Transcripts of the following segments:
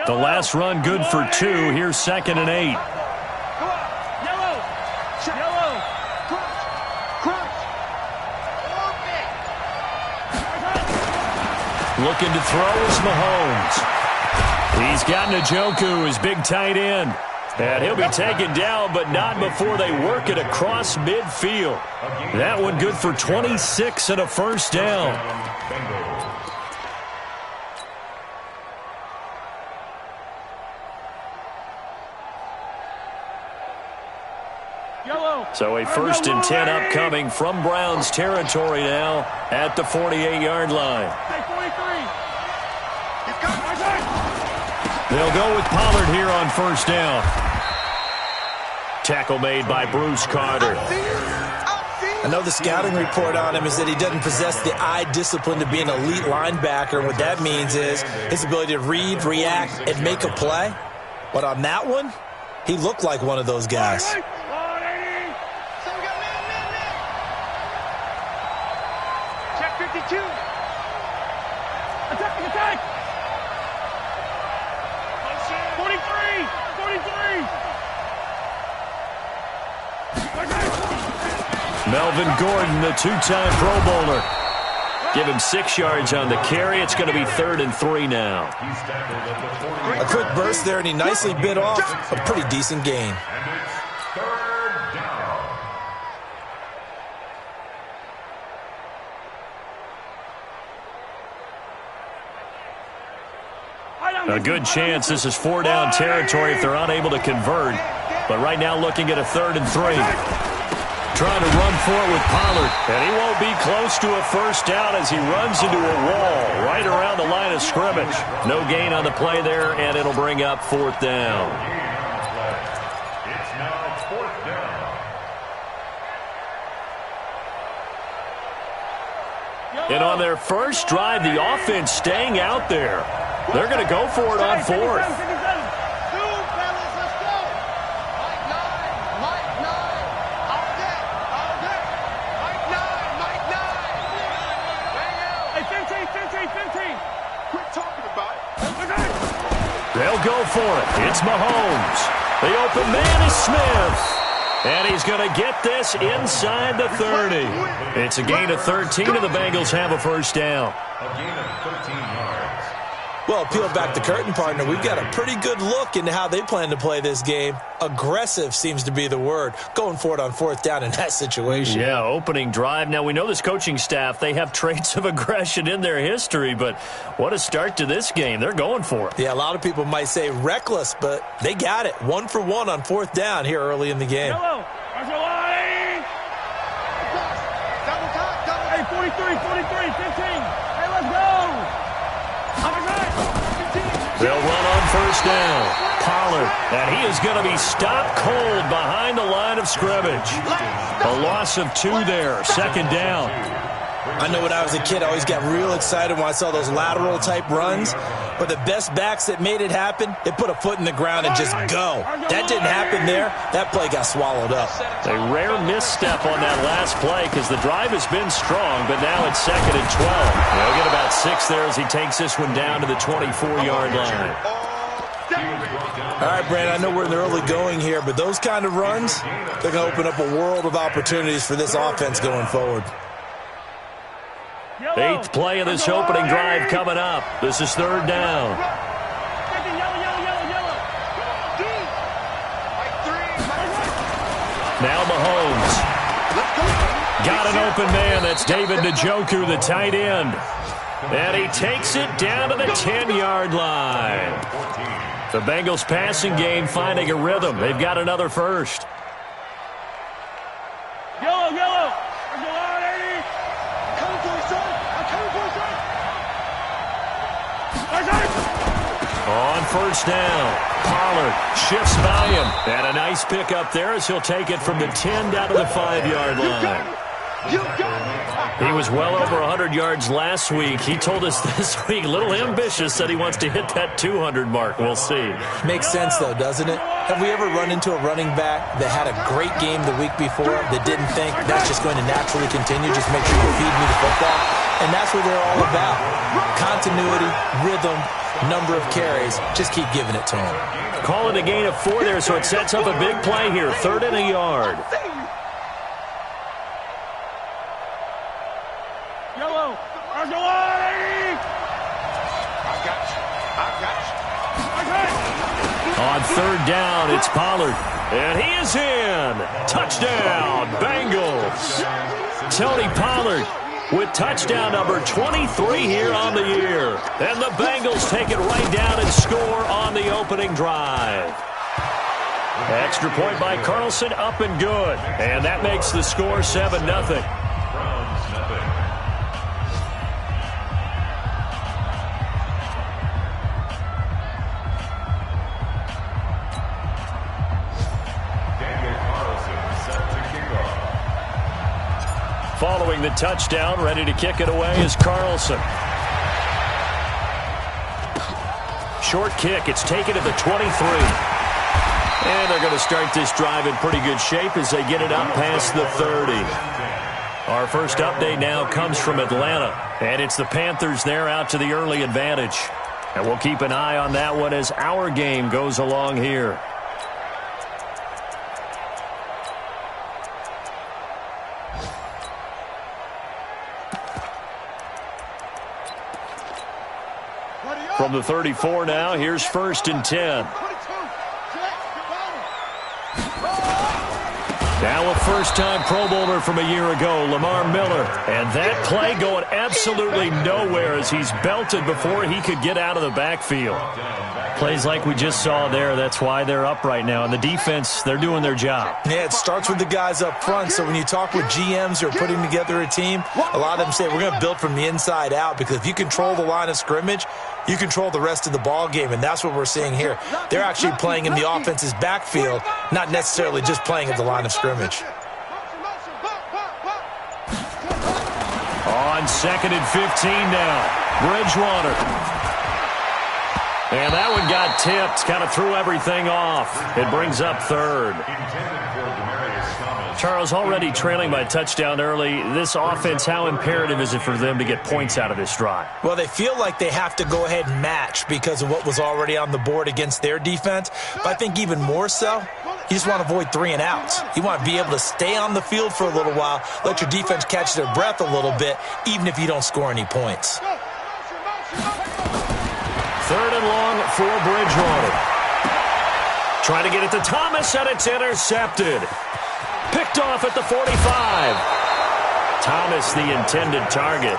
The last run good for 2. Here's 2nd and 8. Looking to throw is Mahomes. He's got Njoku, his big tight end. And he'll be taken down, but not before they work it across midfield. That one good for 26 and a first down. So a 1st and 10 upcoming from Browns territory now at the 48-yard line. They'll go with Pollard here on first down. Tackle made by Bruce Carter. I know the scouting report on him is that he doesn't possess the eye discipline to be an elite linebacker. What that means is his ability to read, react, and make a play. But on that one, he looked like one of those guys. Melvin Gordon, the 2-time Pro Bowler. Give him 6 yards on the carry. It's going to be 3rd and 3 now. A quick burst there, and he nicely bit off a pretty decent gain. A good chance this is 4-down territory if they're unable to convert. But right now looking at a 3rd and 3. Trying to run for it with Pollard. And he won't be close to a first down as he runs into a wall right around the line of scrimmage. No gain on the play there, and it'll bring up 4th down. It's now 4th down. And on their first drive, the offense staying out there. They're going to go for it on 4th. They'll go for it. It's Mahomes. The open man is Smith. And he's going to get this inside the 30. It's a gain of 13, and the Bengals have a first down. A gain of 13 yards. Well, peel back the curtain, partner. We've got a pretty good look into how they plan to play this game. Aggressive seems to be the word. Going for it on 4th down in that situation. Yeah, opening drive. Now, we know this coaching staff, they have traits of aggression in their history, but what a start to this game. They're going for it. Yeah, a lot of people might say reckless, but they got it. 1 for 1 on 4th down here early in the game. Hello. Hey, 43, 15. Hey, let's go. They'll run on first down. Pollard, and he is going to be stopped cold behind the line of scrimmage. A loss of 2 there, 2nd down. I know when I was a kid, I always got real excited when I saw those lateral-type runs. But the best backs that made it happen, they put a foot in the ground and just go. That didn't happen there. That play got swallowed up. A rare misstep on that last play because the drive has been strong, but now it's 2nd and 12. They'll get about 6 there as he takes this one down to the 24-yard line. All right, Brandon, I know we're in the early going here, but those kind of runs, they're going to open up a world of opportunities for this offense going forward. 8th play of this opening drive coming up. This is 3rd down. Now Mahomes. Got an open man. That's David Njoku, the tight end. And he takes it down to the 10-yard line. The Bengals passing game finding a rhythm. They've got another first. Yellow. On first down, Pollard shifts by him. And a nice pickup there as he'll take it from the 10 down to the 5-yard line. He was well over 100 yards last week. He told us this week, a little ambitious, that he wants to hit that 200 mark. We'll see. Makes sense, though, doesn't it? Have we ever run into a running back that had a great game the week before that didn't think that's just going to naturally continue, just make sure you feed me the football? And that's what they're all about. Continuity, rhythm, number of carries. Just keep giving it to them. Call it a gain of 4 there, so it sets up a big play here. 3rd and a yard. Yellow. I got you. On 3rd down, it's Pollard. And he is in. Touchdown, Bengals. Tony Pollard with touchdown number 23 here on the year. And the Bengals take it right down and score on the opening drive. Extra point by Carlson, up and good. And that makes the score 7-0. Following the touchdown, ready to kick it away is Carlson. Short kick. It's taken to the 23. And they're going to start this drive in pretty good shape as they get it up past the 30. Our first update now comes from Atlanta. And it's the Panthers there out to the early advantage. And we'll keep an eye on that one as our game goes along here. From the 34 now, here's 1st and 10. Now a first-time Pro Bowler from a year ago, Lamar Miller. And that play going absolutely nowhere as he's belted before he could get out of the backfield. Plays like we just saw there, that's why they're up right now. And the defense, they're doing their job. Yeah, it starts with the guys up front. So when you talk with GMs who are putting together a team, a lot of them say we're going to build from the inside out, because if you control the line of scrimmage, you control the rest of the ball game, and that's what we're seeing here. They're actually playing in the offense's backfield, not necessarily just playing at the line of scrimmage. On 2nd and 15 now, Bridgewater. And that one got tipped, kind of threw everything off. It brings up 3rd. Charles, already trailing by touchdown early. This offense, how imperative is it for them to get points out of this drive? Well, they feel like they have to go ahead and match because of what was already on the board against their defense. But I think even more so, you just want to avoid 3 and outs. You want to be able to stay on the field for a little while, let your defense catch their breath a little bit, even if you don't score any points. 3rd and long for Bridgewater. Trying to get it to Thomas, and it's intercepted. Picked off at the 45. Thomas, the intended target.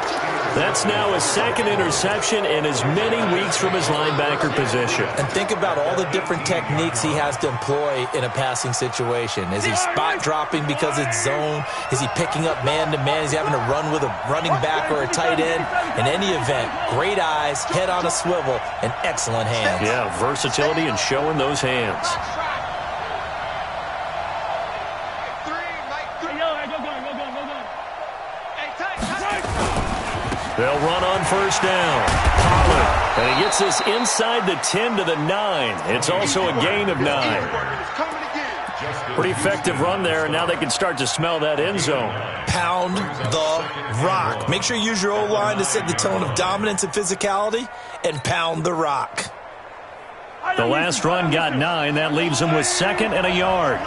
That's now his 2nd interception in as many weeks from his linebacker position. And think about all the different techniques he has to employ in a passing situation. Is he spot dropping because it's zone? Is he picking up man-to-man? Is he having to run with a running back or a tight end? In any event, great eyes, head on a swivel, and excellent hands. Yeah, versatility and showing those hands. They'll run on 1st down. Pollard. And he gets this inside the 10 to the 9. It's also a gain of 9. Pretty effective run there, and now they can start to smell that end zone. Pound the rock. Make sure you use your O-line to set the tone of dominance and physicality, and pound the rock. The last run got 9. That leaves them with 2nd and a yard.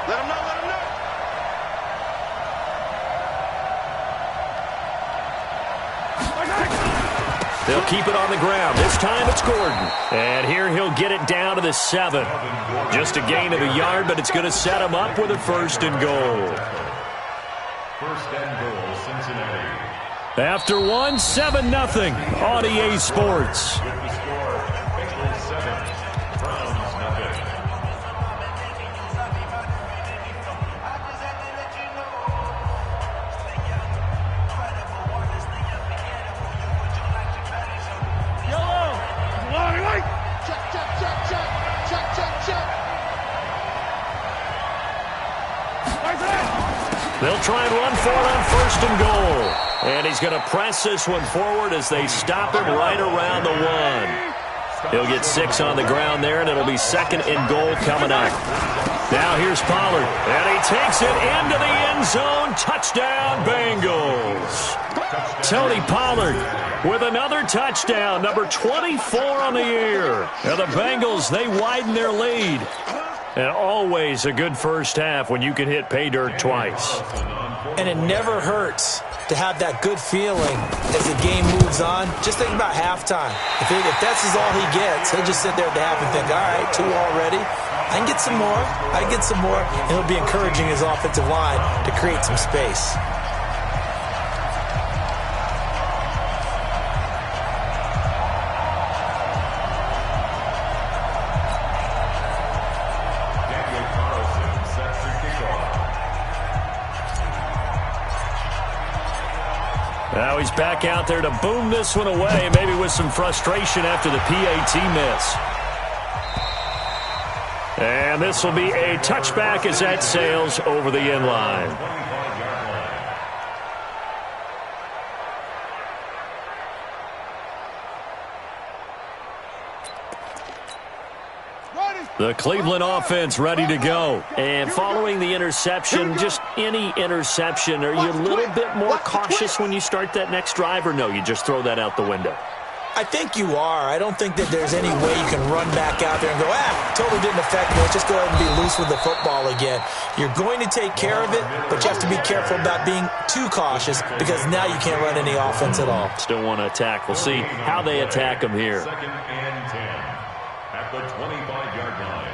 Let him know. They'll keep it on the ground. This time it's Gordon. And here he'll get it down to the 7. Just a gain of a yard, but it's going to set him up with a 1st and goal. 1st and goal, Cincinnati. After 1, 7-0 on EA Sports. With the score, Bengals 7, Browns 0. They'll try and run for it on 1st and goal. And he's going to press this one forward as they stop him right around the 1. He'll get 6 on the ground there, and it'll be 2nd and goal coming up. Now here's Pollard, and he takes it into the end zone. Touchdown, Bengals. Tony Pollard with another touchdown, number 24 on the year. Now the Bengals, they widen their lead. And always a good first half when you can hit pay dirt twice. And it never hurts to have that good feeling as the game moves on. Just think about halftime. If that's all he gets, he'll just sit there at the half and think, all right, 2 already. I can get some more. I can get some more. And he'll be encouraging his offensive line to create some space. Now he's back out there to boom this one away, maybe with some frustration after the PAT miss. And this will be a touchback as that sails over the end line. The Cleveland offense ready to go. And following the interception, just any interception, are you a little bit more cautious when you start that next drive, or no, you just throw that out the window? I think you are. I don't think that there's any way you can run back out there and go, totally didn't affect me. Let's just go ahead and be loose with the football again. You're going to take care of it, but you have to be careful about being too cautious because now you can't run any offense at all. Still want to attack. We'll see how they attack them here. 2nd and 10 at the 25-yard line.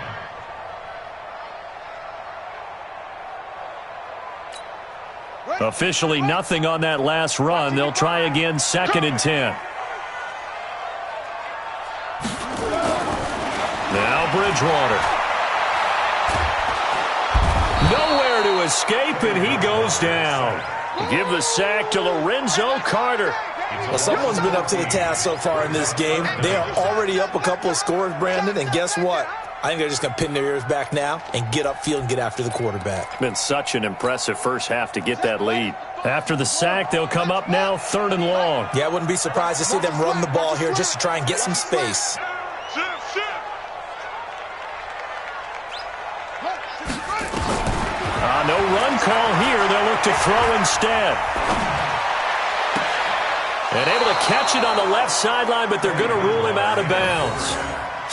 Officially nothing on that last run. They'll try again, 2nd and 10. Now Bridgewater. Nowhere to escape, and he goes down. Give the sack to Lorenzo Carter. Well, someone's been up to the task so far in this game. They are already up a couple of scores, Brandon, and guess what? I think they're just going to pin their ears back now and get upfield and get after the quarterback. Been such an impressive first half to get that lead. After the sack, they'll come up now 3rd and long. Yeah, I wouldn't be surprised to see them run the ball here just to try and get some space. No run call here. They'll look to throw instead. And able to catch it on the left sideline, but they're going to rule him out of bounds.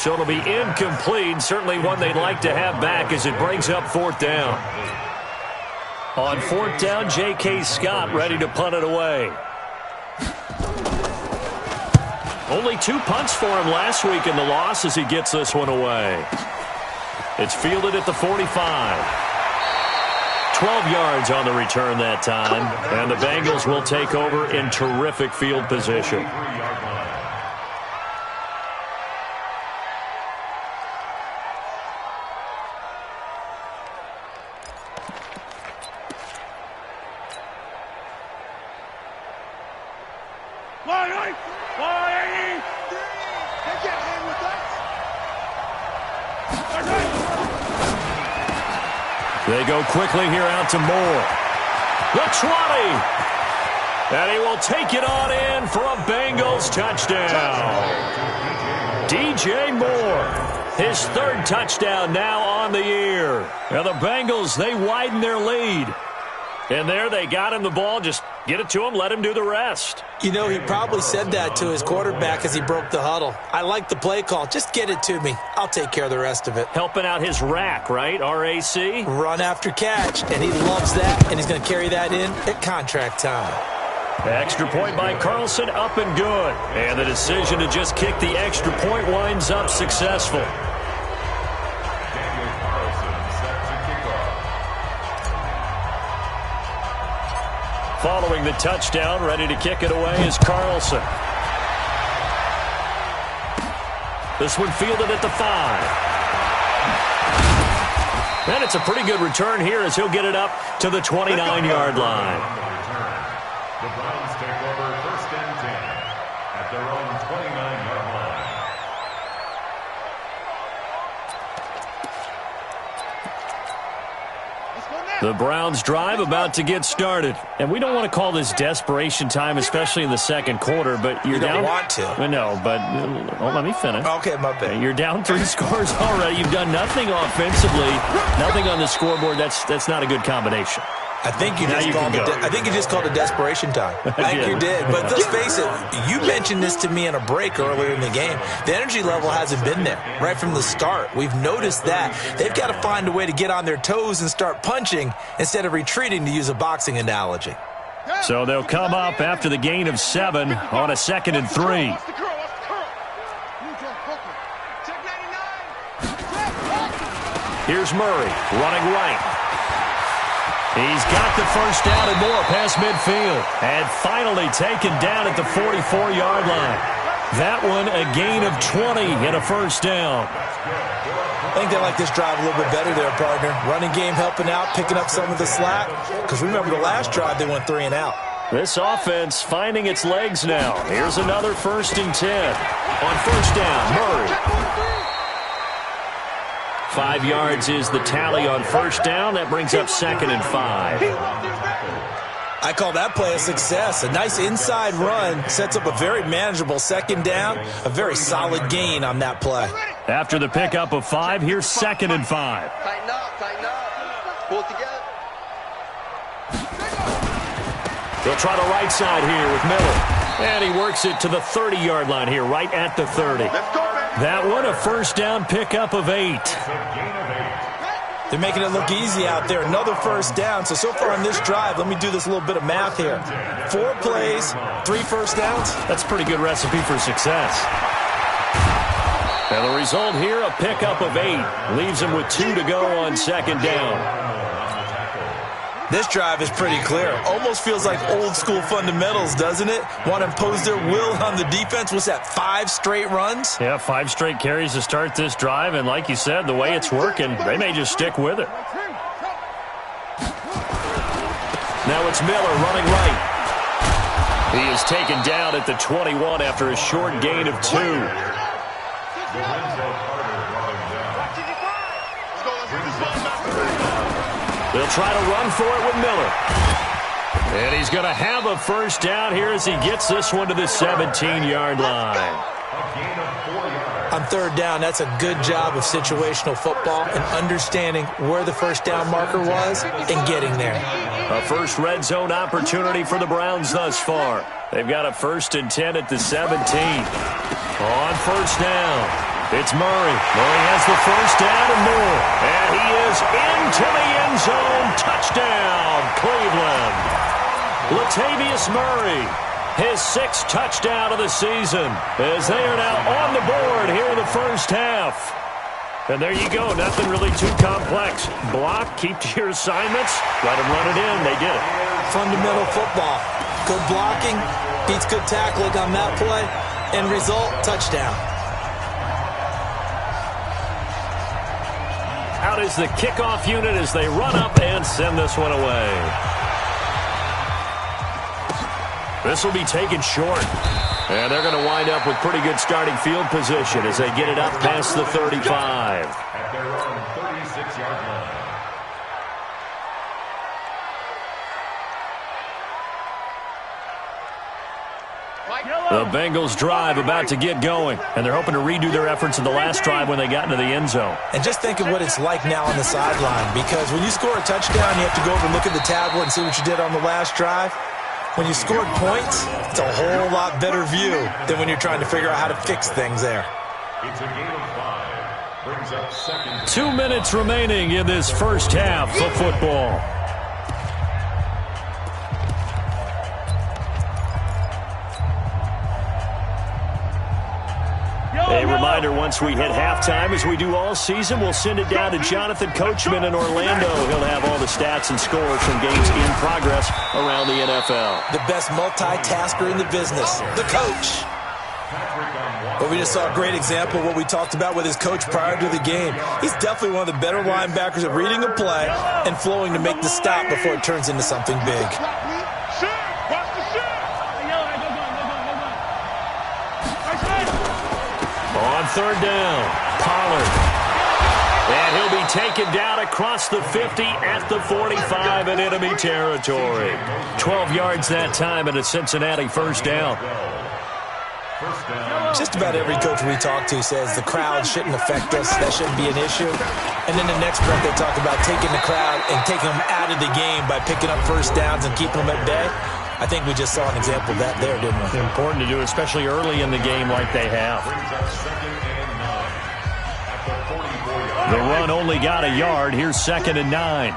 So it'll be incomplete. Certainly one they'd like to have back as it brings up 4th down. On 4th down, J.K. Scott ready to punt it away. Only 2 punts for him last week in the loss as he gets this one away. It's fielded at the 45. 12 yards on the return that time. And the Bengals will take over in terrific field position. They go quickly here out to Moore. The 20. And he will take it on in for a Bengals touchdown. DJ Moore, his 3rd touchdown now on the year. Now the Bengals, they widen their lead. And there they got him the ball. Just get it to him, let him do the rest. You know, he probably said that to his quarterback as he broke the huddle. I like the play call. Just get it to me. I'll take care of the rest of it. Helping out his rack, right? R-A-C? Run after catch. And he loves that, and he's going to carry that in at contract time. Extra point by Carlson, up and good. And the decision to just kick the extra point winds up successful. Following the touchdown, ready to kick it away is Carlson. This one fielded at the 5. And it's a pretty good return here as he'll get it up to the 29-yard line. The Browns take over 1st and 10 at their own 29-yard line. The Browns drive about to get started. And we don't want to call this desperation time, especially in the 2nd quarter, but you're down. You don't want to. No, but let me finish. Okay, my bad. You're down 3 scores already. You've done nothing offensively, nothing on the scoreboard. That's not a good combination. I think you just called it desperation time. I think you did. But let's face it, you mentioned this to me in a break earlier in the game. The energy level hasn't been there right from the start. We've noticed that. They've got to find a way to get on their toes and start punching instead of retreating, to use a boxing analogy. So they'll come up after the gain of 7 on a 2nd and 3. Here's Murray running right. He's got the first down and more past midfield. And finally taken down at the 44-yard line. That one a gain of 20 and a first down. I think they like this drive a little bit better there, partner. Running game helping out, picking up some of the slack. Because remember the last drive, they went 3 and out. This offense finding its legs now. Here's another 1st and 10. On first down, Murray. 5 yards is the tally on first down. That brings up 2nd and 5. I call that play a success. A nice inside run sets up a very manageable 2nd down. A very solid gain on that play. After the pickup of 5, here's 2nd and 5. Tighten up. Pull it together. They'll try the right side here with Miller. And he works it to the 30-yard line here, right at the 30. That one a first down pickup of 8. They're making it look easy out there. Another first down. So far on this drive, let me do this little bit of math here. 4 plays, 3 first downs. That's a pretty good recipe for success. And the result here, a pickup of 8. Leaves him with 2 to go on 2nd down. This drive is pretty clear. Almost feels like old school fundamentals, doesn't it? Want to impose their will on the defense. What's that, 5 straight runs? Yeah, 5 straight carries to start this drive. And like you said, the way it's working, they may just stick with it. Now it's Miller running right. He is taken down at the 21 after a short gain of 2. They'll try to run for it with Miller. And he's going to have a first down here as he gets this one to the 17-yard line. On 3rd down, that's a good job of situational football and understanding where the first down marker was and getting there. A first red zone opportunity for the Browns thus far. They've got a 1st and 10 at the 17. On first down. It's Murray. Murray has the first down and more. And he is into the end zone. Touchdown, Cleveland. Latavius Murray, his 6th touchdown of the season, as they are now on the board here in the first half. And there you go. Nothing really too complex. Block, keep to your assignments, let them run it in. They did it. Fundamental football. Good blocking, beats good tackling on that play. End result, touchdown. Out is the kickoff unit as they run up and send this one away. This will be taken short. And they're going to wind up with pretty good starting field position as they get it up past the 35. At their own 36-yard line. The Bengals drive about to get going, and they're hoping to redo their efforts in the last drive when they got into the end zone. And just think of what it's like now on the sideline, because when you score a touchdown, you have to go over and look at the tablet and see what you did on the last drive. When you scored points, it's a whole lot better view than when you're trying to figure out how to fix things there. It's a gain of 5. Brings up 2nd. 2 minutes remaining in this first half of football. A reminder, once we hit halftime, as we do all season, we'll send it down to Jonathan Coachman in Orlando. He'll have all the stats and scores from games in progress around the NFL. The best multitasker in the business, the coach. But we just saw a great example of what we talked about with his coach prior to the game. He's definitely one of the better linebackers at reading a play and flowing to make the stop before it turns into something big. On 3rd down, Pollard. And he'll be taken down across the 50 at the 45 in enemy territory. 12 yards that time and a Cincinnati first down. Just about every coach we talk to says the crowd shouldn't affect us. That shouldn't be an issue. And then the next breath they talk about taking the crowd and taking them out of the game by picking up first downs and keeping them at bay. I think we just saw an example of that there, didn't we? It's important to do, especially early in the game like they have. The run only got a yard. Here's 2nd and 9.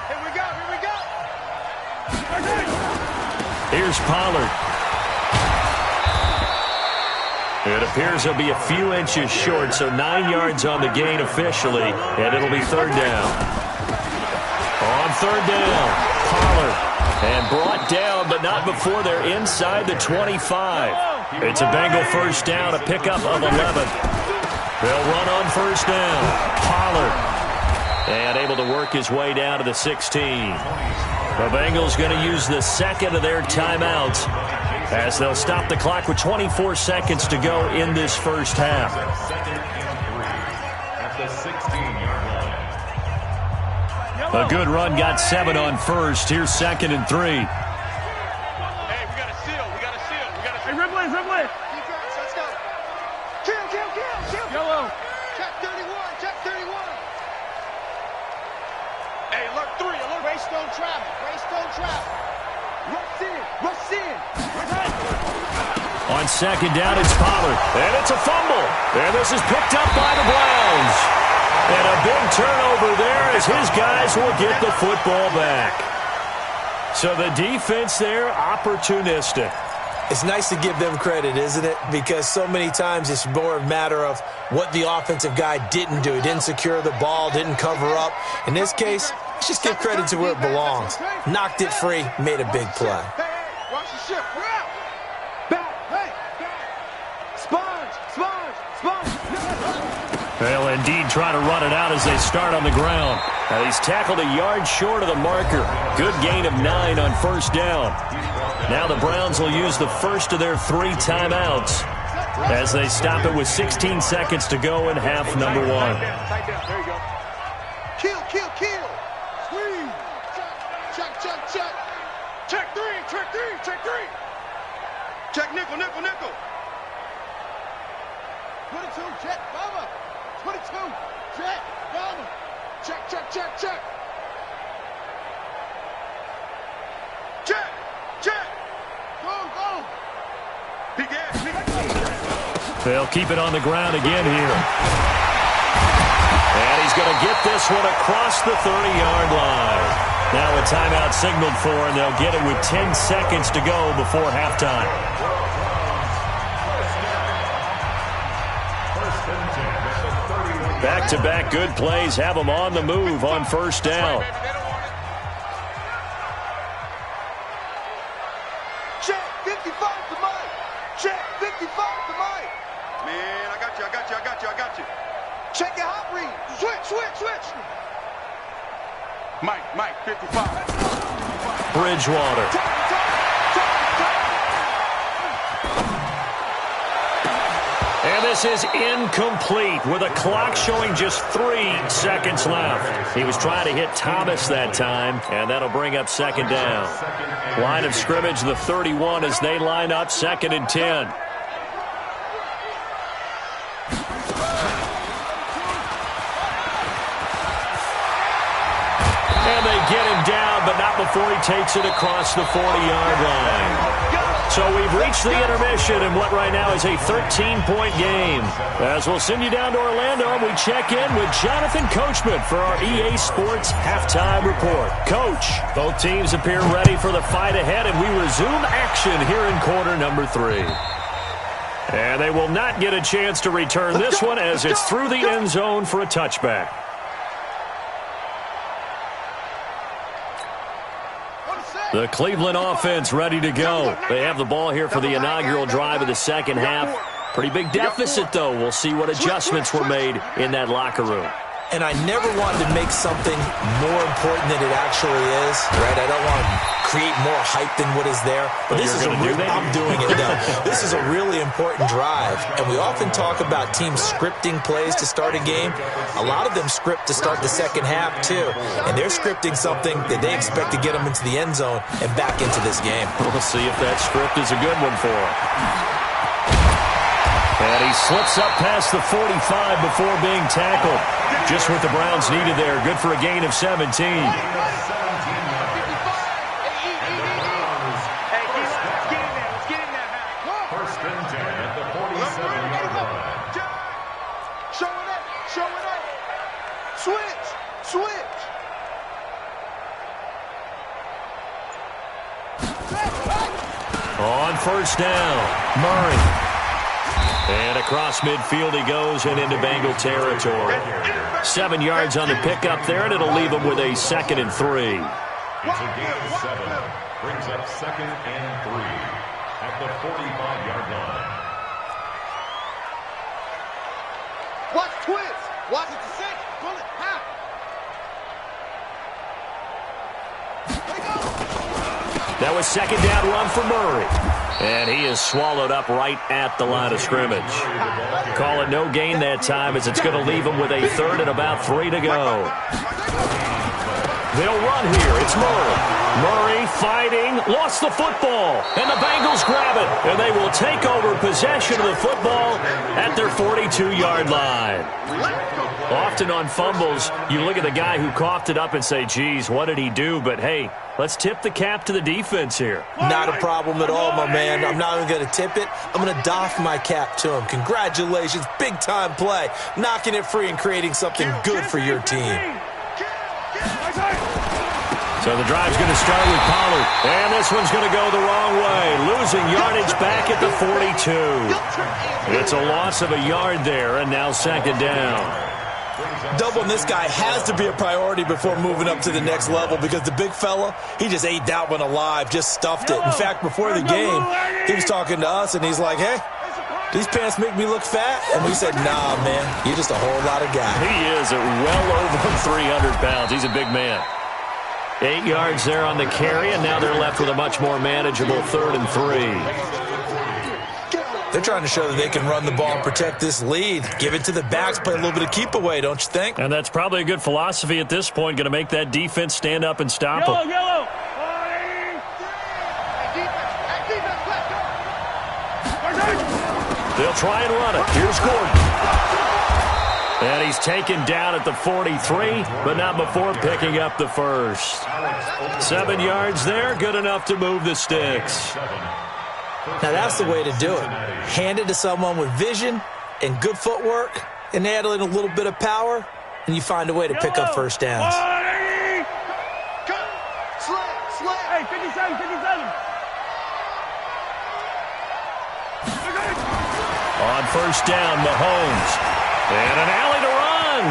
Here's Pollard. It appears he'll be a few inches short, so 9 yards on the gain officially, and it'll be 3rd down. On 3rd down, Pollard. And brought down, but not before they're inside the 25. It's a Bengal first down, a pickup of 11. They'll run on 1st down. Pollard. And able to work his way down to the 16. The Bengals going to use the 2nd of their timeouts as they'll stop the clock with 24 seconds to go in this first half. At the 16-yard line. A good run, got 7 on 1st. Here's 2nd and 3. Hey, we got a seal. Hey, Ripley. Defense, let's go. Kill. Yellow. Check 31. Hey, alert 3. Greystone trap. Rush in. On 2nd down, it's Pollard. And it's a fumble. And this is picked up by the Browns. And a big turnover there as his guys will get the football back. So the defense there, opportunistic. It's nice to give them credit, isn't it? Because so many times it's more a matter of what the offensive guy didn't do. He didn't secure the ball, didn't cover up. In this case, let's just give credit to where it belongs. Knocked it free, made a big play. Hey, watch the ship. We're out. Back. Hey. Sponge. They'll indeed try to run it out as they start on the ground. Now he's tackled a yard short of the marker. Good gain of 9 on 1st down. Now the Browns will use the first of their 3 timeouts as they stop it with 16 seconds to go in half number 1. There you go. Kill. Squeeze. Check. Check 3. Check nickel. 22, check, mama. 22, check, mama. Check. Check. Go. He gas. They'll keep it on the ground again here. And he's going to get this one across the 30-yard line. Now a timeout signaled for, and they'll get it with 10 seconds to go before halftime. Back-to-back good plays have them on the move on 1st down. Check 55 to Mike. Check 55 to Mike. Man, I got you. Check your hot read. Switch. Mike, 55. Bridgewater. And this is incomplete with a clock showing just 3 seconds left. He was trying to hit Thomas that time, and that'll bring up 2nd down. Line of scrimmage, the 31 as they line up 2nd and 10. And they get him down, but not before he takes it across the 40-yard line. So we've reached the intermission in what right now is a 13-point game. As we'll send you down to Orlando, and we check in with Jonathan Coachman for our EA Sports Halftime Report. Coach, both teams appear ready for the fight ahead, and we resume action here in quarter number 3. And they will not get a chance to return this one as it's through the end zone for a touchback. The Cleveland offense ready to go. They have the ball here for the inaugural drive of the second half. Pretty big deficit, though. We'll see what adjustments were made in that locker room. And I never wanted to make something more important than it actually is, right? I don't want to create more hype than what is there. But this is I'm doing it now. This is a really important drive. And we often talk about teams scripting plays to start a game. A lot of them script to start the second half, too. And they're scripting something that they expect to get them into the end zone and back into this game. We'll see if that script is a good one for them. And he slips up past the 45 before being tackled. Just what the Browns needed there. Good for a gain of 17. On first down, Murray. And across midfield he goes and into Bengal territory. 7 yards on the pickup there, and it'll leave him with a 2nd and 3. It's a gain of 7. Brings up 2nd and 3 at the 45-yard line. Watch twist. Watch it to 6. Pull it. Half. That was 2nd down run for Murray. And he is swallowed up right at the line of scrimmage. Call it no gain that time, as it's going to leave him with a 3rd and about 3 to go. They'll run here. It's Murray. Murray fighting, lost the football, and the Bengals grab it. And they will take over possession of the football at their 42-yard line. Often on fumbles, you look at the guy who coughed it up and say, geez, what did he do? But, hey, let's tip the cap to the defense here. Not a problem at all, my man. I'm not even going to tip it. I'm going to doff my cap to him. Congratulations. Big-time play. Knocking it free and creating something good for your team. So the drive's going to start with Pollard. And this one's going to go the wrong way. Losing yardage back at the 42. It's a loss of a yard there, and now 2nd down. Doubling this guy has to be a priority before moving up to the next level, because the big fella, he just ate that one alive, just stuffed it. In fact, before the game, he was talking to us, and he's like, hey, these pants make me look fat. And we said, nah, man, you're just a whole lot of guy. He is at well over 300 pounds. He's a big man. 8 yards there on the carry, and now they're left with a much more manageable 3rd and 3. They're trying to show that they can run the ball and protect this lead. Give it to the backs, play a little bit of keep away, don't you think? And that's probably a good philosophy at this point, going to make that defense stand up and stop them. Yellow. They'll try and run it. Here's Gordon. And he's taken down at the 43, but not before picking up the 1st. 7 yards there, good enough to move the sticks. Now, that's the way to do it. Hand it to someone with vision and good footwork, and add in a little bit of power, and you find a way to pick up first downs. Hey, 57, 57. On first down, Mahomes. And an alley to run.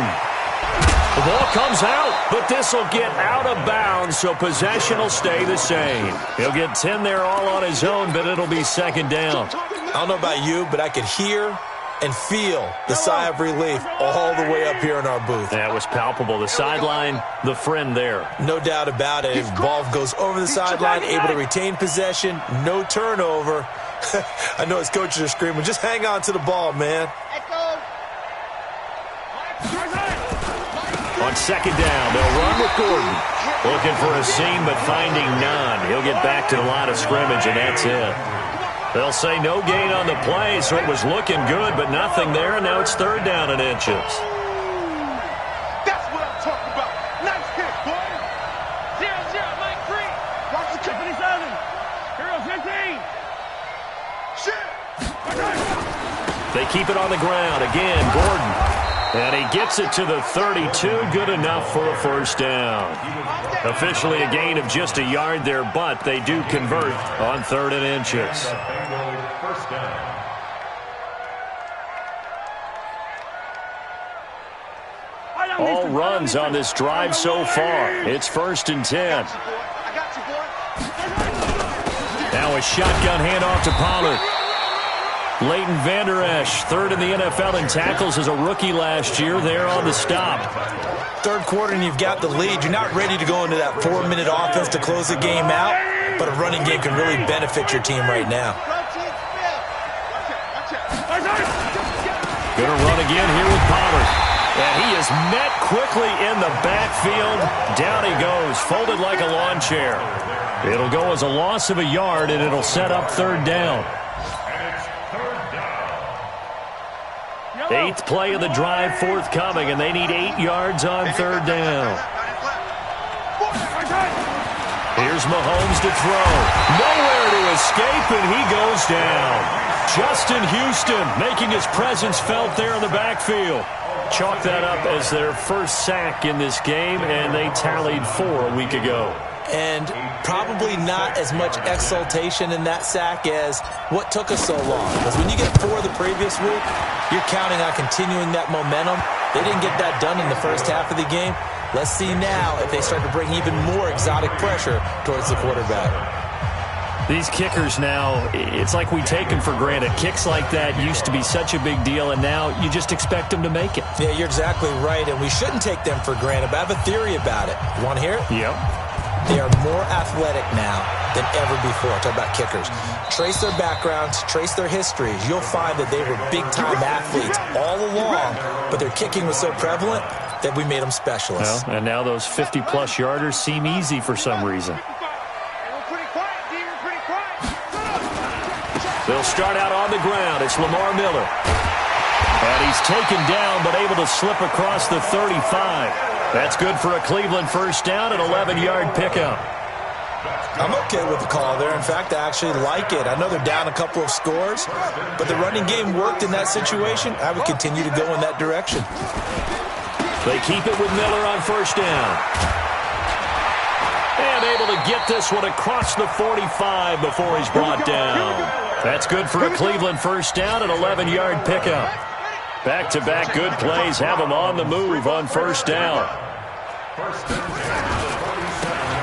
The ball comes out, but this will get out of bounds, so possession will stay the same. He'll get 10 there all on his own, but it'll be 2nd down. I don't know about you, but I could hear and feel the sigh of relief all the way up here in our booth. That was palpable. The sideline, the friend there. No doubt about it. If ball goes over the sideline, able to retain possession, no turnover. I know his coaches are screaming, just hang on to the ball, man. On 2nd down, they'll run with Gordon. Looking for a seam, but finding none. He'll get back to the line of scrimmage, and that's it. They'll say no gain on the play, so it was looking good, but nothing there, and now it's 3rd down and inches. That's what I'm talking about. Nice hit, boy. 0-0, Mike 3. Watch the 57. Hero 15. shit. They keep it on the ground. Again, Gordon. And he gets it to the 32. Good enough for a first down. Officially a gain of just a yard there, but they do convert on 3rd and inches. First down. All runs on this drive so far. It's 1st and 10. I got you, boy. Now a shotgun handoff to Pollard. Leighton Vander Esch, 3rd in the NFL in tackles as a rookie last year, there on the stop. 3rd quarter and you've got the lead. You're not ready to go into that 4-minute offense to close the game out, but a running game can really benefit your team right now. Gonna run again here with Pollard. And he is met quickly in the backfield. Down he goes, folded like a lawn chair. It'll go as a loss of a yard, and it'll set up 3rd down. 8th play of the drive forthcoming, and they need 8 yards on 3rd down. Here's Mahomes to throw. Nowhere to escape, and he goes down. Justin Houston making his presence felt there in the backfield. Chalk that up as their first sack in this game, and they tallied 4 a week ago. And probably not as much exultation in that sack as what took us so long. Because when you get 4 the previous week, you're counting on continuing that momentum. They didn't get that done in the first half of the game. Let's see now if they start to bring even more exotic pressure towards the quarterback. These kickers now, it's like we take them for granted. Kicks like that used to be such a big deal, and now you just expect them to make it. Yeah, you're exactly right, and we shouldn't take them for granted, but I have a theory about it. You want to hear it? Yep. They are more athletic now than ever before. Talk about kickers. Trace their backgrounds, trace their histories. You'll find that they were big-time athletes all along, but their kicking was so prevalent that we made them specialists. Well, and now those 50-plus yarders seem easy for some reason. They'll start out on the ground. It's Lamar Miller. And he's taken down but able to slip across the 35. That's good for a Cleveland first down, an 11-yard pickup. I'm okay with the call there. In fact, I actually like it. I know they're down a couple of scores, but the running game worked in that situation. I would continue to go in that direction. They keep it with Miller on first down. And able to get this one across the 45 before he's brought down. That's good for a Cleveland first down, an 11-yard pickup. Back-to-back good plays have them on the move on first down.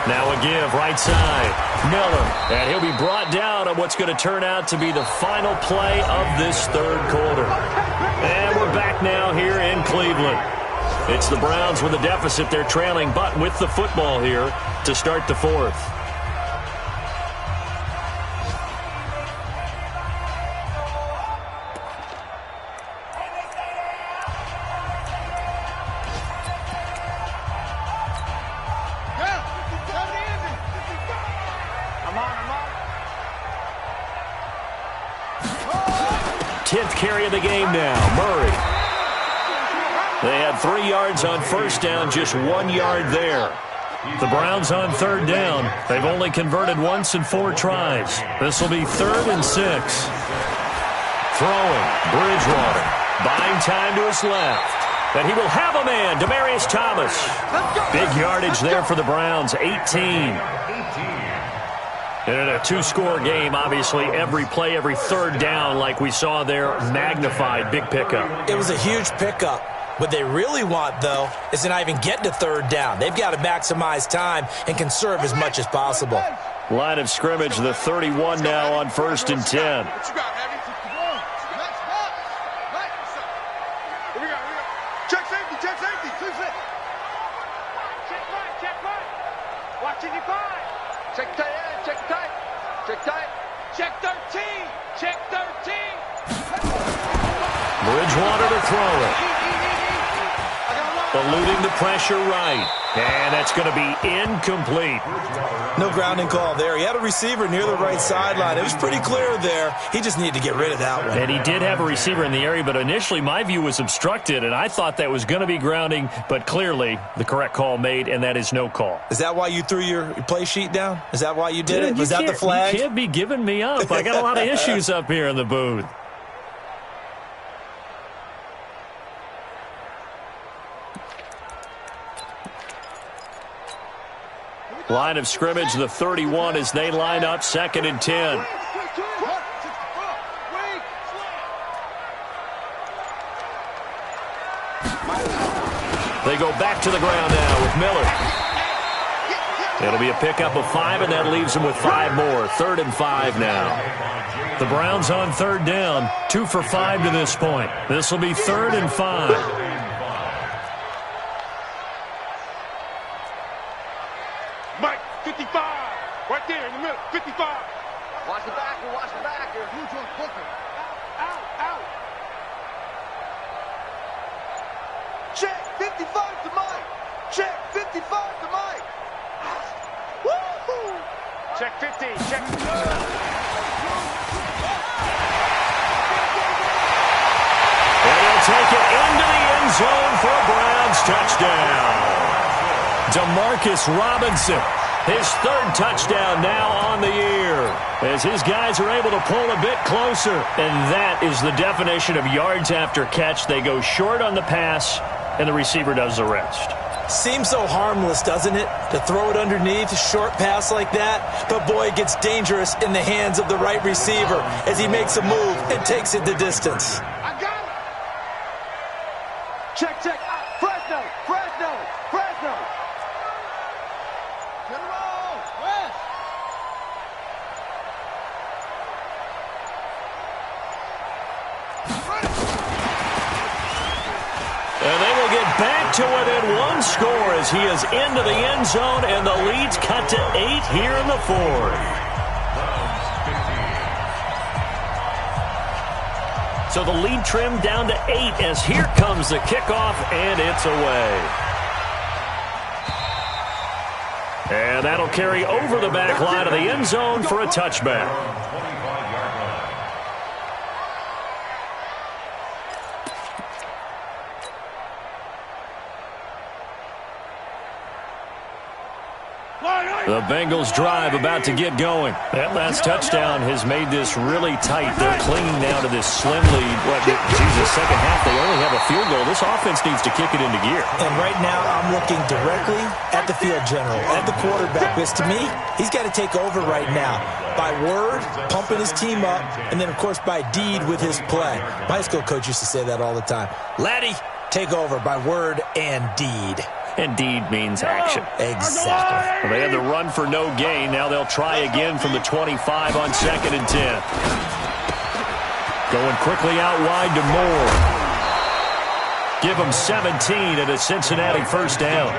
Now a give, right side. Miller, and he'll be brought down on what's going to turn out to be the final play of this 3rd quarter. And we're back now here in Cleveland. It's the Browns with a deficit. They're trailing, but with the football here to start the 4th. Carry of the game now, Murray. They had 3 yards on first down, just 1 yard there. The Browns on 3rd down. They've only converted once in 4 tries. This will be 3rd and 6. Throwing, Bridgewater, buying time to his left. And he will have a man, Demaryius Thomas. Big yardage there for the Browns, 18. And in a 2-score game, obviously, every play, every 3rd down, like we saw there, magnified, big pickup. It was a huge pickup. What they really want, though, is to not even get to 3rd down. They've got to maximize time and conserve as much as possible. Line of scrimmage, the 31 now on 1st and 10. Check safety, check safety. Check right. Watching you five. Check tight end, check tight. Check tight. Check 13. Check 13. Bridgewater to throw it. Eluding the pressure right. And that's going to be incomplete. No grounding call there. He had a receiver near the right sideline. It was pretty clear there. He just needed to get rid of that one. And he did have a receiver in the area, but initially my view was obstructed, and I thought that was going to be grounding, but clearly the correct call made, and that is no call. Is that why you threw your play sheet down? Is that why you did it? Was that the flag? You can't be giving me up. I got a lot of issues up here in the booth. Line of scrimmage, the 31 as they line up 2nd and 10. They go back to the ground now with Miller. It'll be a pickup of 5, and that leaves them with 5 more. 3rd and 5 now. The Browns on 3rd down, 2 for 5 to this point. This will be 3rd and 5. Mike, 55. Right there in the middle, 55. Watch the backer, watch the backer. Who's your hooker? Out. Check 55 to Mike. Check 55 to Mike. Woo-hoo. Check 50. Check. And he'll take touchdown. Demarcus Robinson, his third touchdown now on the year, as his guys are able to pull a bit closer. And that is the definition of yards after catch. They go short on the pass, and the receiver does the rest. Seems so harmless, doesn't it, to throw it underneath, a short pass like that? But, boy, it gets dangerous in the hands of the right receiver as he makes a move and takes it the distance. I got it. Check, check. Fresno, Fresno, Fresno. Get him on. West. And they will get back to within one score as he is into the end zone, and the lead's cut to 8 here in the fourth. So the lead trimmed down to 8 as here comes the kickoff, and it's away. And that'll carry over the back line of the end zone for a touchback. The Bengals drive about to get going. That last touchdown has made this really tight. They're clinging now to this slim lead. Second half, they only have a field goal. This offense needs to kick it into gear. And right now, I'm looking directly at the field general, at the quarterback. Because to me, he's got to take over right now. By word, pumping his team up, and then, of course, by deed with his play. My high school coach used to say that all the time. Laddie, take over by word and deed. And deed means action. Exactly. Well, they had the run for no gain. Now they'll try again from the 25 on 2nd and 10. Going quickly out wide to Moore. Give them 17 and a Cincinnati first down.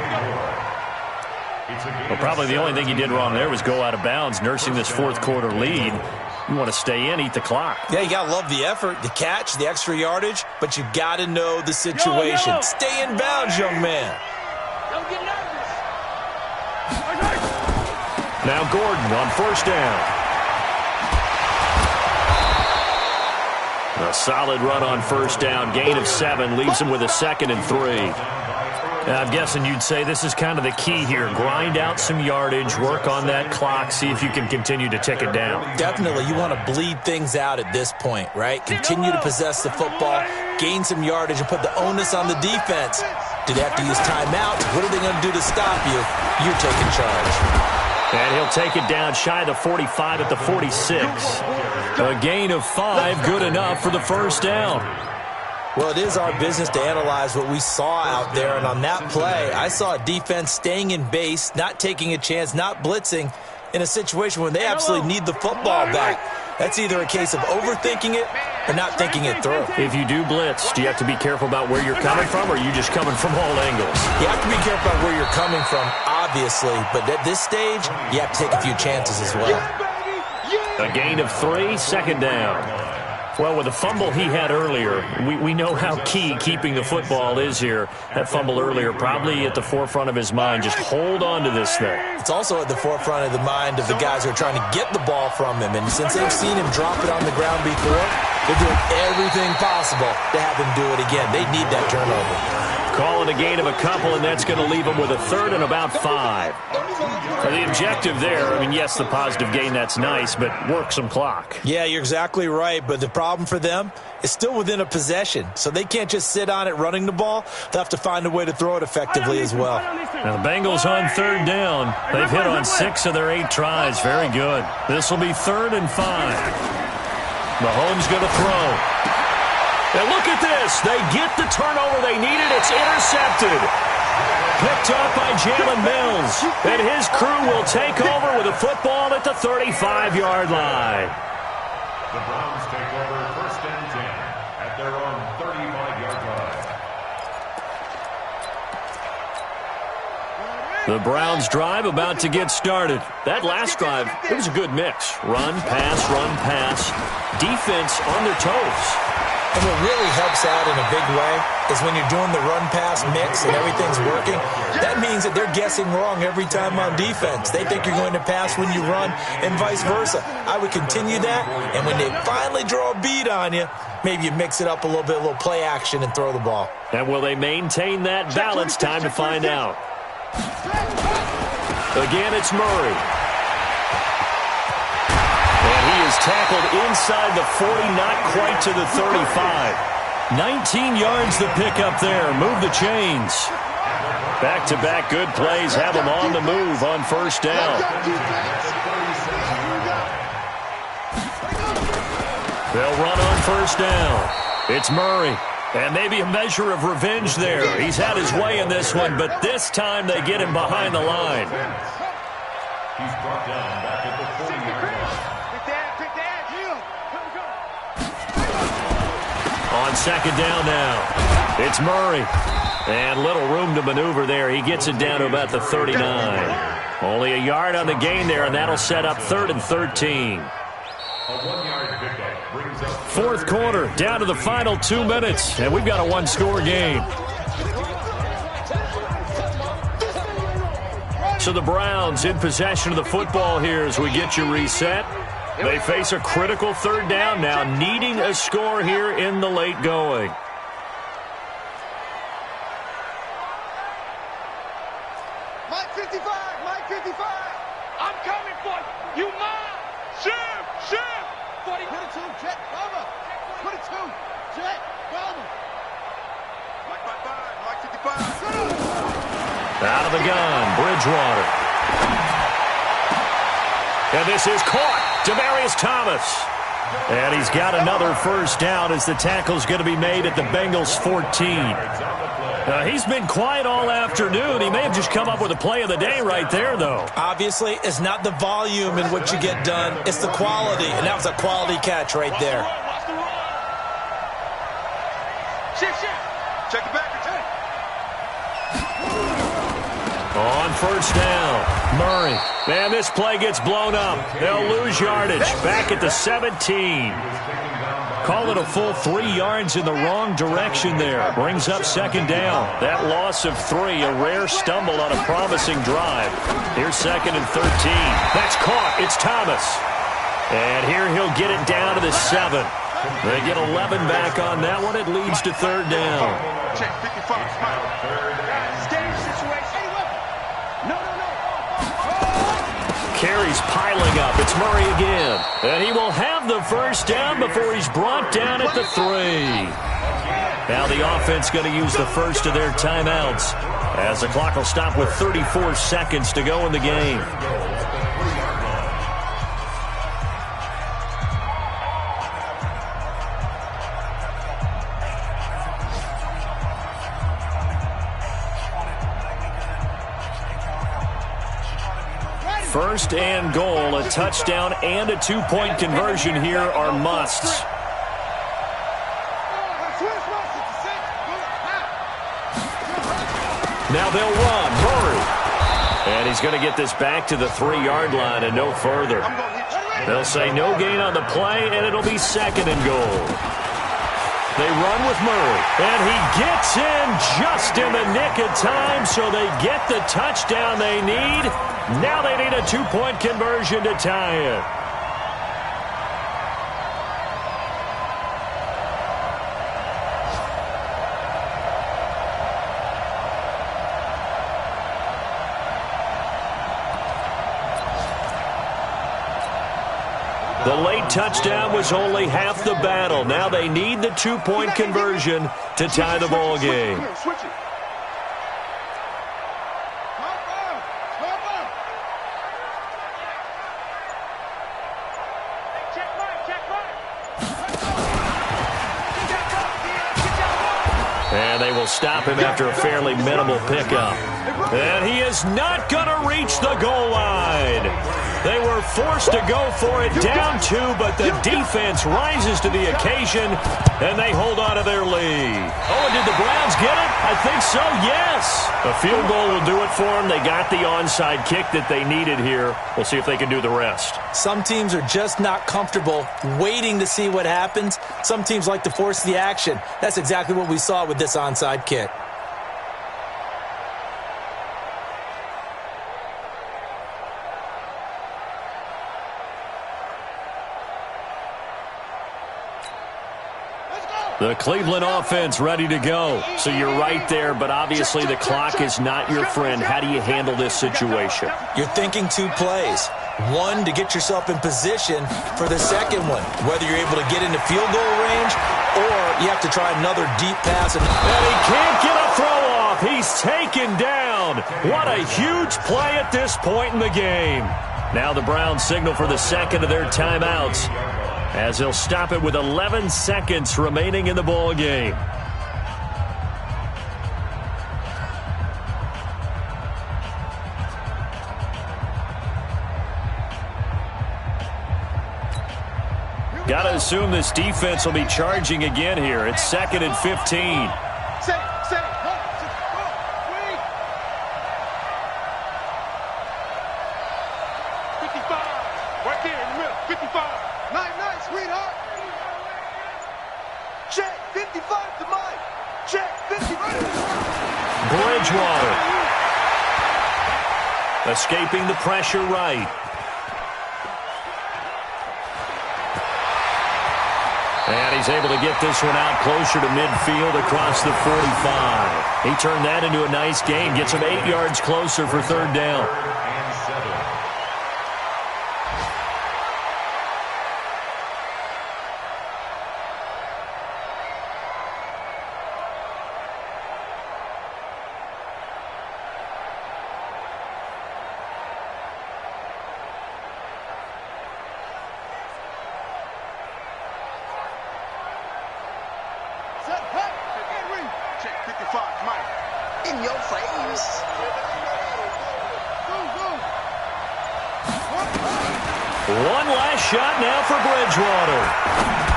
Well, probably the only thing he did wrong there was go out of bounds, nursing this fourth quarter lead. You want to stay in, eat the clock. Yeah, you got to love the effort, the catch, the extra yardage, but you got to know the situation. Stay in bounds, young man. Don't get nervous. Now Gordon on first down. A solid run on first down. Gain of 7 leaves him with a 2nd and 3. I'm guessing you'd say this is kind of the key here. Grind out some yardage, work on that clock, see if you can continue to tick it down. Definitely. You want to bleed things out at this point, right? Continue to possess the football, gain some yardage, and put the onus on the defense. Do they have to use timeouts? What are they going to do to stop you? You're taking charge. And he'll take it down shy of the 45 at the 46. A gain of 5, good enough for the first down. Well, it is our business to analyze what we saw out there, and on that play, I saw a defense staying in base, not taking a chance, not blitzing, in a situation when they absolutely need the football back. That's either a case of overthinking it or not thinking it through. If you do blitz, do you have to be careful about where you're coming from, or are you just coming from all angles? You have to be careful about where you're coming from, obviously, but at this stage, you have to take a few chances as well. A gain of 3, 2nd down. Well, with the fumble he had earlier, we know how key keeping the football is here. That fumble earlier probably at the forefront of his mind. Just hold on to this thing. It's also at the forefront of the mind of the guys who are trying to get the ball from him. And since they've seen him drop it on the ground before, they're doing everything possible to have him do it again. They need that turnover. Call it a gain of a couple, and that's going to leave him with a 3rd and about 5. So the objective there, I mean, yes, the positive gain, that's nice, but work some clock. Yeah, you're exactly right, but the problem for them is still within a possession, so they can't just sit on it running the ball. They'll have to find a way to throw it effectively as well. Now the Bengals on 3rd down. They've hit on 6 of their 8 tries. Very good. This will be 3rd and 5. Mahomes going to throw. And look at this. They get the turnover they needed. It's intercepted. Picked up by Jalen Mills. And his crew will take over with a football at the 35-yard line. The Browns take over 1st and 10 at their own 35-yard line. The Browns drive about to get started. That last drive, it was a good mix. Run, pass, defense on their toes. And what really helps out in a big way is when you're doing the run-pass mix and everything's working, that means that they're guessing wrong every time on defense. They think you're going to pass when you run and vice versa. I would continue that, and when they finally draw a beat on you, maybe you mix it up a little bit, a little play action, and throw the ball. And will they maintain that balance? Time to find out. Again, it's Murray. And he is tackled inside the 40, not quite to the 35. 19 yards the pick up there. Move the chains. Back-to-back good plays have them on the move on first down. They'll run on first down. It's Murray. And maybe a measure of revenge there. He's had his way in this one, but this time they get him behind the line. He's brought down back at the 40-yard line. On second down now, it's Murray. And little room to maneuver there. He gets it down to about the 39. Only a yard on the gain there, and that'll set up 3rd and 13. A 1-yard pickup brings up Fourth quarter, down to the final 2 minutes, and we've got a one-score game. So the Browns in possession of the football here as we get you reset. They face a critical third down now, needing a score here in the late going. Mike 55, Mike 55. I'm coming for you. You mine. Shift. 40. Put it 2, Jet, cover. Put it 2, Jet, cover. Mike 55, Mike 55. Out of the gun, Bridgewater. And this is caught. Demaryius Thomas. And he's got another first down as the tackle's going to be made at the Bengals 14. He's been quiet all afternoon. He may have just come up with a play of the day right there, though. Obviously, it's not the volume in which you get done. It's the quality, and that was a quality catch right there. Shift. Check it back. On first down, Murray. And this play gets blown up. They'll lose yardage. Back at the 17. Call it a full 3 yards in the wrong direction there. Brings up second down. That loss of 3, a rare stumble on a promising drive. Here's 2nd and 13. That's caught. It's Thomas. And here he'll get it down to the 7. They get 11 back on that one. It leads to third down. Check 55. Stay situation. Carries piling up. It's Murray again. And he will have the first down before he's brought down at the 3. Now the offense going to use the first of their timeouts as the clock will stop with 34 seconds to go in the game. First and goal, a touchdown and a 2-point conversion here are musts. Now they'll run. Murray. And he's going to get this back to the 3-yard line and no further. They'll say no gain on the play, and it'll be 2nd and goal. They run with Murray, and he gets in just in the nick of time, so they get the touchdown they need. Now they need a 2-point conversion to tie it. The late touchdown was only half the battle. Now they need the 2-point conversion to tie the ball game. And they will stop him after a fairly minimal pickup. And he is not going to reach the goal line. They were forced to go for it, down 2, but the defense rises to the occasion, and they hold on to their lead. Oh, and did the Browns get it? I think so, yes. A field goal will do it for them. They got the onside kick that they needed here. We'll see if they can do the rest. Some teams are just not comfortable waiting to see what happens. Some teams like to force the action. That's exactly what we saw with this onside kick. The Cleveland offense ready to go. So you're right there, but obviously the clock is not your friend. How do you handle this situation? You're thinking 2 plays. One, to get yourself in position for the second one, whether you're able to get into field goal range or you have to try another deep pass. And he can't get a throw off. He's taken down. What a huge play at this point in the game. Now the Browns signal for the second of their timeouts, as they'll stop it with 11 seconds remaining in the ball game. Got to assume this defense will be charging again here. It's 2nd and 15. Bridgewater escaping the pressure right. And he's able to get this one out closer to midfield across the 45. He turned that into a nice gain. Gets him 8 yards closer for 3rd down. In your face. One last shot now for Bridgewater.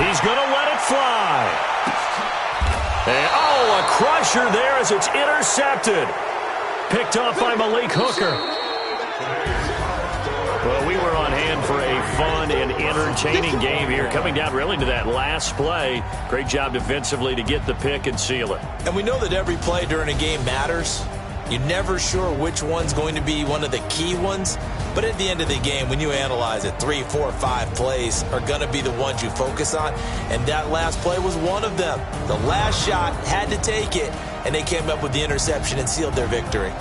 He's going to let it fly. And, a crusher there as it's intercepted. Picked off by Malik Hooker. Well, we were on hand for a fun and entertaining game here, coming down really to that last play. Great job defensively to get the pick and seal it. And we know that every play during a game matters. You're never sure which one's going to be one of the key ones. But at the end of the game, when you analyze it, 3, 4, 5 plays are going to be the ones you focus on. And that last play was one of them. The last shot had to take it, and they came up with the interception and sealed their victory.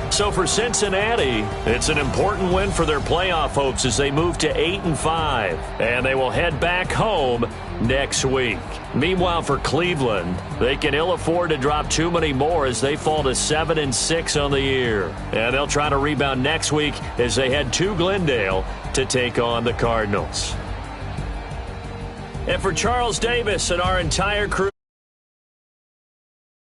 So for Cincinnati, it's an important win for their playoff hopes as they move to 8-5, and they will head back home next week. Meanwhile, for Cleveland, they can ill afford to drop too many more as they fall to 7-6 on the year. And they'll try to rebound next week as they head to Glendale to take on the Cardinals. And for Charles Davis and our entire crew,